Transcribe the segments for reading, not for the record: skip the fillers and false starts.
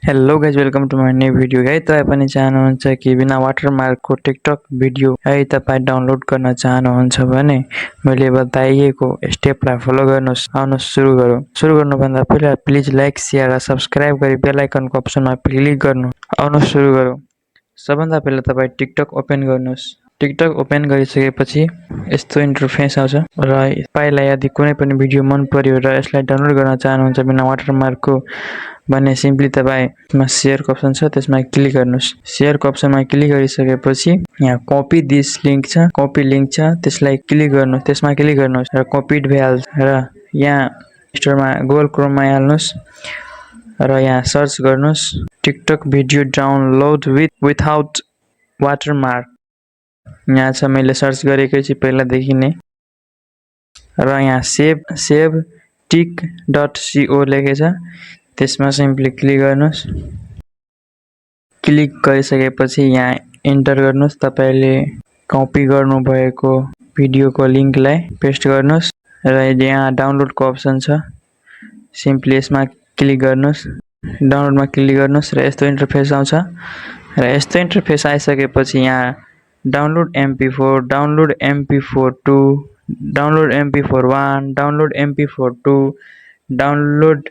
Hello guys welcome to my new video है। तपाईँ पनि चाहनुहुन्छ कि बिना वाटरमार्कको टिकटक भिडियो है तपाईँ डाउनलोड गर्न चाहनुहुन्छ भने मैले बताइएको स्टेपलाई फलो गर्नुहोस्। आउनुहोस् सुरु गरौँ। सुरु गर्नुभन्दा पहिला प्लिज लाइक शेयर र सब्सक्राइब गरी बेल आइकनको अप्सनमा क्लिक गर्नु। आउनुहोस् सुरु गरौँ। सबभन्दा पहिला तपाईँ टिकटक ओपन गर्नुहोस्। टिकटक ओपन गरिसकेपछि यस्तो इन्टरफेस आउँछ र तपाईलाई यदि कुनै पनि भिडियो मन पर्यो र यसलाई डाउनलोड गर्न चाहनुहुन्छ बिना वाटरमार्कको भने सिम्पली तपाईँ शेयरको अप्सन छ त्यसमा क्लिक गर्नुहोस्। शेयरको अप्सनमा क्लिक गरिसकेपछि यहाँ कपी दिस लिंक छ, कपी लिंक छ त्यसलाई क्लिक गर्नुहोस्। त्यसमा क्लिक गर्नुहोस् र कपिड भइहाल्छ र यहाँ स्टोरमा गुगल क्रोममा हाल्नुहोस् र यहाँ सर्च गर्नुहोस् TikTok video download without watermark. यहाँ छ मैले सर्च गरेकै छु पहिलादेखि नै र यहाँ सेभ tik.co लेखेछ त्यसमा सिम्पली क्लिक गर्नुहोस्। क्लिक गरिसकेपछि यहाँ इन्टर गर्नुहोस्। तपाईले कपी गर्नुभएको भिडियोको लिंकलाई पेस्ट गर्नुहोस् र यहाँ डाउनलोडको अप्सन छ सिम्पली यसमा क्लिक गर्नुहोस्। डाउनलोडमा क्लिक गर्नुहोस् र यस्तो इन्टरफेस आउँछ र यस्तो इन्टरफेस आइसकेपछि यहाँ download MP4, download MP4 2, download MP4 1, download MP4 2, download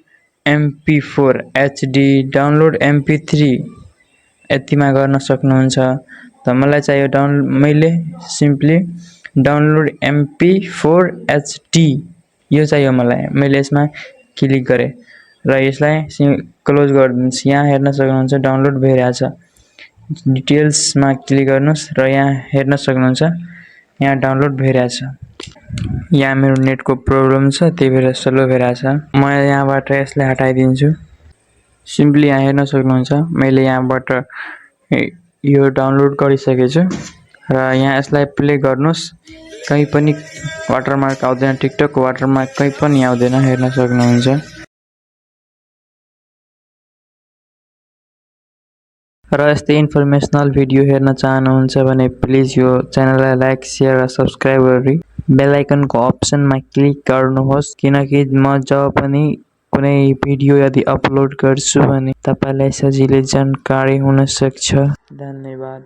MP4 HD, download MP3 यतिमा गर्न सक्नुहुन्छ। त मलाई चाहियो मैले सिम्पली डाउनलोड MP4 HD यो चाहियो मलाई। मैले यसमा क्लिक गरे र यसलाई क्लोज गरिदिन्छु। यहाँ हेर्न सक्नुहुन्छ डाउनलोड भइरहेछ। डिटेल्समा क्लिक गर्नुहोस् र यहाँ हेर्न सक्नुहुन्छ यहाँ डाउनलोड भइरहेछ। यहाँ मेरो नेटको प्रब्लम छ त्यही भएर स्लो भइरहेछ। म यहाँबाट यसलाई हटाइदिन्छु। सिम्पली यहाँ हेर्न सक्नुहुन्छ मैले यहाँबाट यो डाउनलोड गरिसकेको छु र यहाँ यसलाई प्ले गर्नुहोस्। कहीँ पनि वाटरमार्क आउँदैन, टिकटकको वाटरमार्क कहीँ पनि आउँदैन हेर्न सक्नुहुन्छ। र यस्तै इन्फर्मेसनल भिडियो हेर्न चाहनुहुन्छ भने प्लिज यो च्यानललाई लाइक शेयर र सब्सक्राइब गरी बेल आइकनको अप्सनमा क्लिक गर्नुहोस् किनकि म जब पनि कुनै भिडियो यदि अपलोड गर्छु भने तपाईलाई सजिलै जानकारी हुन सक्छ। धन्यवाद।